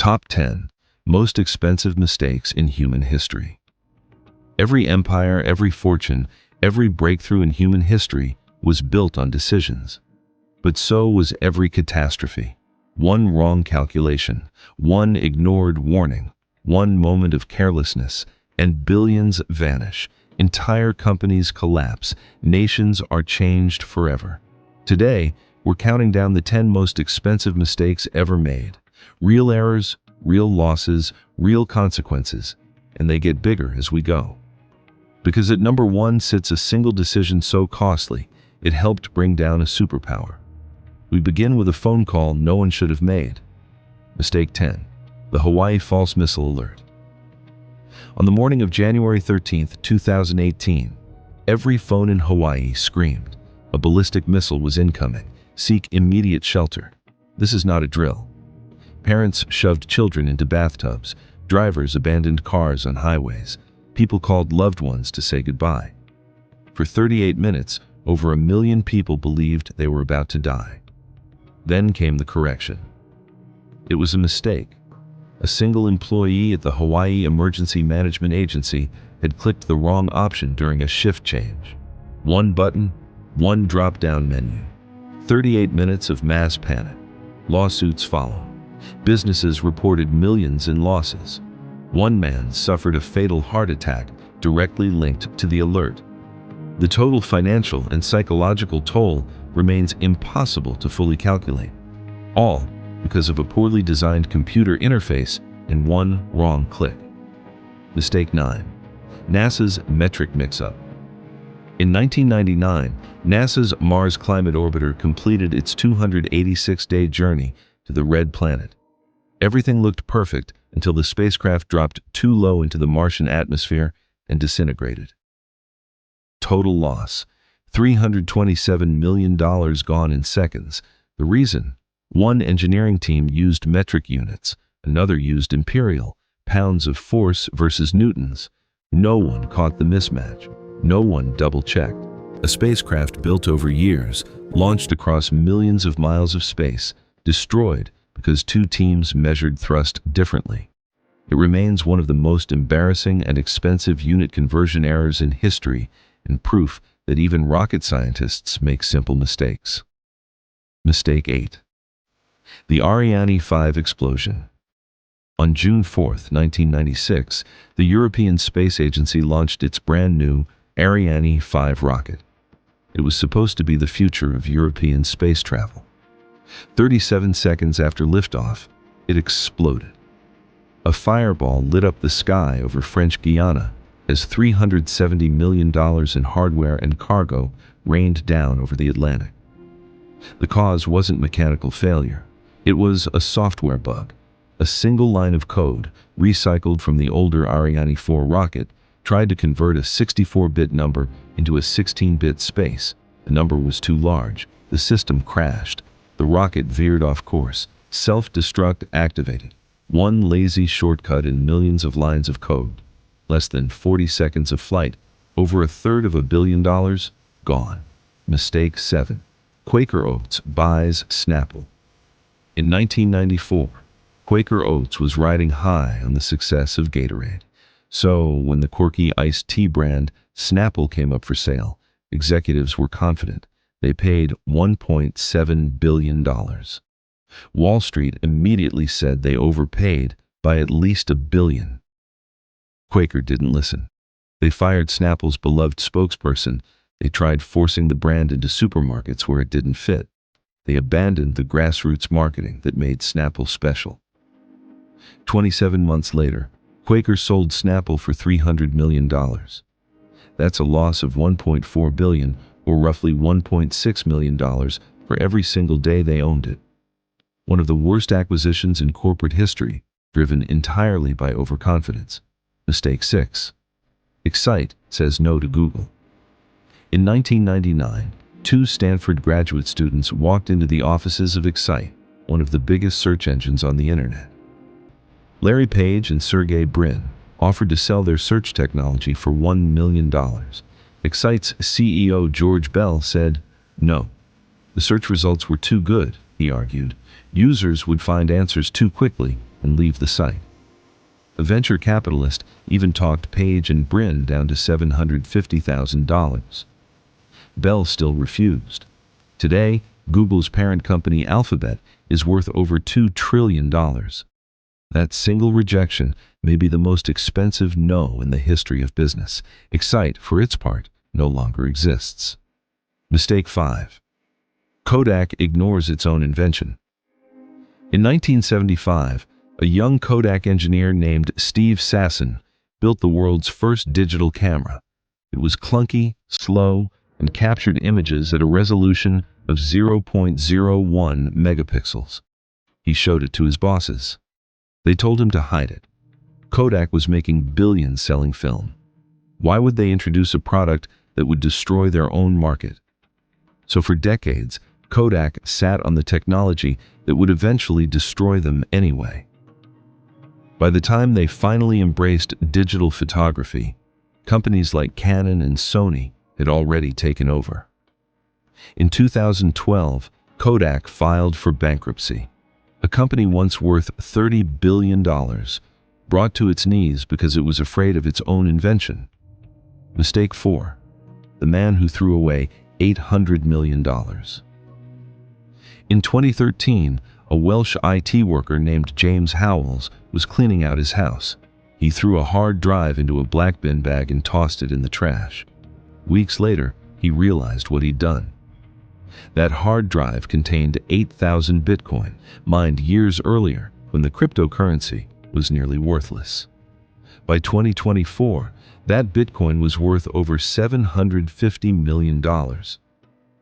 Top 10 Most Expensive Mistakes in Human History. Every empire, every fortune, every breakthrough in human history was built on decisions. But so was every catastrophe. One wrong calculation, one ignored warning, one moment of carelessness, and billions vanish. Entire companies collapse. Nations are changed forever. Today, we're counting down the 10 most expensive mistakes ever made. Real errors, real losses, real consequences, and they get bigger as we go. Because at number 1 sits a single decision so costly, it helped bring down a superpower. We begin with a phone call no one should have made. Mistake 10. The Hawaii false missile alert. On the morning of January 13, 2018, every phone in Hawaii screamed. A ballistic missile was incoming. Seek immediate shelter. This is not a drill. Parents shoved children into bathtubs. Drivers abandoned cars on highways. People called loved ones to say goodbye. For 38 minutes, over 1 million people believed they were about to die. Then came the correction. It was a mistake. A single employee at the Hawaii Emergency Management Agency had clicked the wrong option during a shift change. One button, one drop-down menu. 38 minutes of mass panic. Lawsuits followed. Businesses reported millions in losses. One man suffered a fatal heart attack directly linked to the alert. The total financial and psychological toll remains impossible to fully calculate, all because of a poorly designed computer interface and one wrong click. Mistake 9. NASA's metric mix-up. In 1999, NASA's Mars Climate Orbiter completed its 286-day journey to the Red Planet. Everything looked perfect until the spacecraft dropped too low into the Martian atmosphere and disintegrated. Total loss: $327 million gone in seconds. The reason? One engineering team used metric units, another used imperial, pounds of force versus newtons. No one caught the mismatch. No one double-checked. A spacecraft built over years, launched across millions of miles of space, destroyed because two teams measured thrust differently. It remains one of the most embarrassing and expensive unit conversion errors in history, and proof that even rocket scientists make simple mistakes. Mistake 8. The Ariane 5 explosion. On June 4, 1996, the European Space Agency launched its brand new Ariane 5 rocket. It was supposed to be the future of European space travel. 37 seconds after liftoff, it exploded. A fireball lit up the sky over French Guiana as $370 million in hardware and cargo rained down over the Atlantic. The cause wasn't mechanical failure. It was a software bug. A single line of code, recycled from the older Ariane 4 rocket, tried to convert a 64-bit number into a 16-bit space. The number was too large. The system crashed. The rocket veered off course. Self-destruct activated. One lazy shortcut in millions of lines of code. Less than 40 seconds of flight. Over $350 million gone. Mistake 7. Quaker Oats buys Snapple. In 1994, Quaker Oats was riding high on the success of Gatorade. So, when the quirky iced tea brand Snapple came up for sale, executives were confident. They paid $1.7 billion. Wall Street immediately said they overpaid by at least $1 billion. Quaker didn't listen. They fired Snapple's beloved spokesperson. They tried forcing the brand into supermarkets where it didn't fit. They abandoned the grassroots marketing that made Snapple special. 27 months later, Quaker sold Snapple for $300 million. That's a loss of $1.4 billion, or roughly $1.6 million for every single day they owned it. One of the worst acquisitions in corporate history, driven entirely by overconfidence. Mistake 6. Excite says no to Google. In 1999, 2 Stanford graduate students walked into the offices of Excite, one of the biggest search engines on the internet. Larry Page and Sergey Brin offered to sell their search technology for $1 million. Excite's CEO George Bell said no. The search results were too good, he argued. Users would find answers too quickly, and leave the site. A venture capitalist even talked Page and Brin down to $750,000. Bell still refused. Today, Google's parent company Alphabet is worth over $2 trillion. That single rejection may be the most expensive no in the history of business. Excite, for its part, no longer exists. Mistake 5. Kodak ignores its own invention. In 1975, a young Kodak engineer named Steve Sasson built the world's first digital camera. It was clunky, slow, and captured images at a resolution of 0.01 megapixels. He showed it to his bosses. They told him to hide it. Kodak was making billions selling film. Why would they introduce a product that would destroy their own market? So for decades, Kodak sat on the technology that would eventually destroy them anyway. By the time they finally embraced digital photography, companies like Canon and Sony had already taken over. In 2012, Kodak filed for bankruptcy. A company once worth $30 billion, brought to its knees because it was afraid of its own invention. Mistake 4. The man who threw away $800 million. In 2013, a Welsh IT worker named James Howells was cleaning out his house. He threw a hard drive into a black bin bag and tossed it in the trash. Weeks later, he realized what he'd done. That hard drive contained 8,000 Bitcoin, mined years earlier when the cryptocurrency was nearly worthless. By 2024, that Bitcoin was worth over $750 million.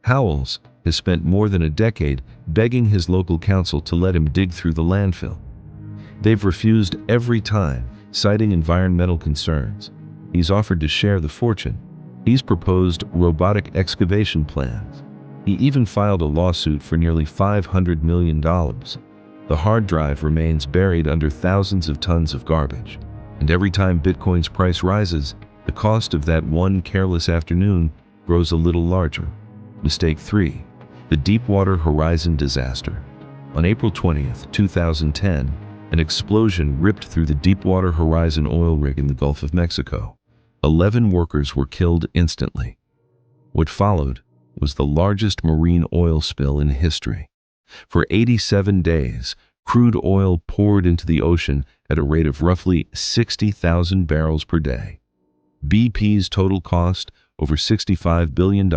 Howells has spent more than a decade begging his local council to let him dig through the landfill. They've refused every time, citing environmental concerns. He's offered to share the fortune. He's proposed robotic excavation plans. He even filed a lawsuit for nearly $500 million. The hard drive remains buried under thousands of tons of garbage. And every time Bitcoin's price rises, the cost of that one careless afternoon grows a little larger. Mistake 3. The Deepwater Horizon disaster. On April 20, 2010, an explosion ripped through the Deepwater Horizon oil rig in the Gulf of Mexico. 11 workers were killed instantly. What followed was the largest marine oil spill in history. For 87 days, crude oil poured into the ocean at a rate of roughly 60,000 barrels per day. BP's total cost, over $65 billion.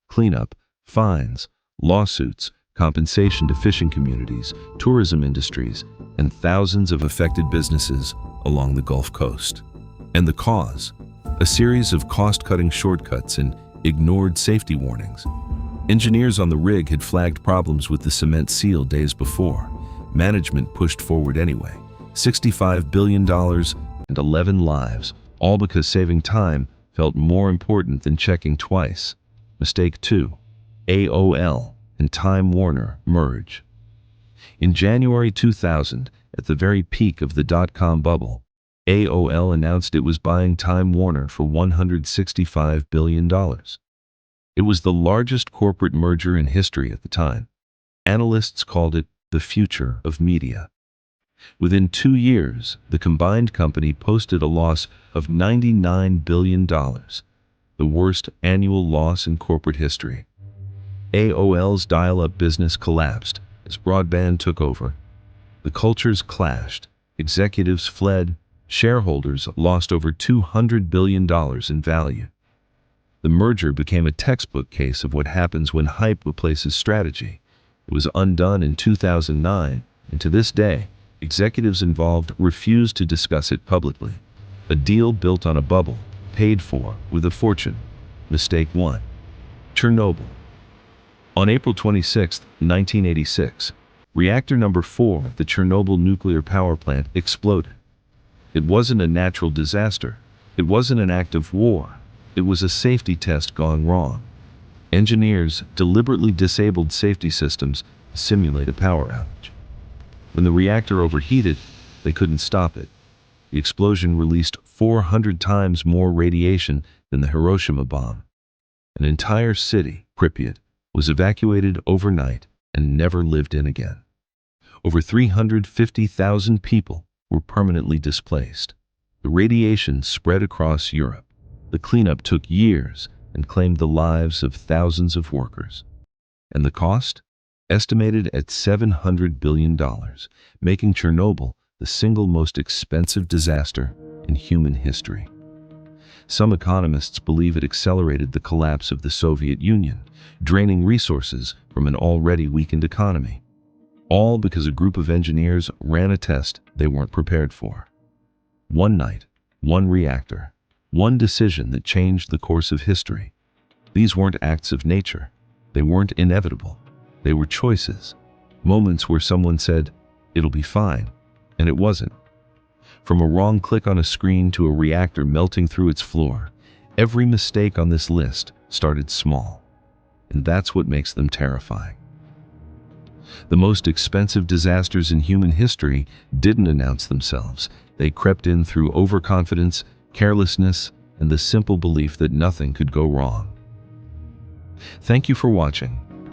Cleanup, fines, lawsuits, compensation to fishing communities, tourism industries, and thousands of affected businesses along the Gulf Coast. And the cause? A series of cost-cutting shortcuts and ignored safety warnings. Engineers on the rig had flagged problems with the cement seal days before. Management pushed forward anyway. $65 billion and 11 lives, all because saving time felt more important than checking twice. Mistake 2. AOL and Time Warner merge. In January 2000, at the very peak of the dot-com bubble, AOL announced it was buying Time Warner for $165 billion. It was the largest corporate merger in history at the time. Analysts called it the future of media. Within 2 years, the combined company posted a loss of $99 billion, the worst annual loss in corporate history. AOL's dial-up business collapsed as broadband took over. The cultures clashed, executives fled, shareholders lost over $200 billion in value. The merger became a textbook case of what happens when hype replaces strategy. It was undone in 2009, and to this day, executives involved refuse to discuss it publicly. A deal built on a bubble, paid for with a fortune. Mistake 1. Chernobyl. On April 26, 1986, reactor number 4 at the Chernobyl nuclear power plant exploded. It wasn't a natural disaster. It wasn't an act of war. It was a safety test gone wrong. Engineers deliberately disabled safety systems to simulate a power outage. When the reactor overheated, they couldn't stop it. The explosion released 400 times more radiation than the Hiroshima bomb. An entire city, Pripyat, was evacuated overnight and never lived in again. Over 350,000 people were permanently displaced. The radiation spread across Europe. The cleanup took years and claimed the lives of thousands of workers. And the cost? Estimated at $700 billion, making Chernobyl the single most expensive disaster in human history. Some economists believe it accelerated the collapse of the Soviet Union, draining resources from an already weakened economy. All because a group of engineers ran a test they weren't prepared for. One night, one reactor, one decision that changed the course of history. These weren't acts of nature. They weren't inevitable. They were choices. Moments where someone said, "It'll be fine," and it wasn't. From a wrong click on a screen to a reactor melting through its floor, every mistake on this list started small. And that's what makes them terrifying. The most expensive disasters in human history didn't announce themselves. They crept in through overconfidence, carelessness, and the simple belief that nothing could go wrong. Thank you for watching.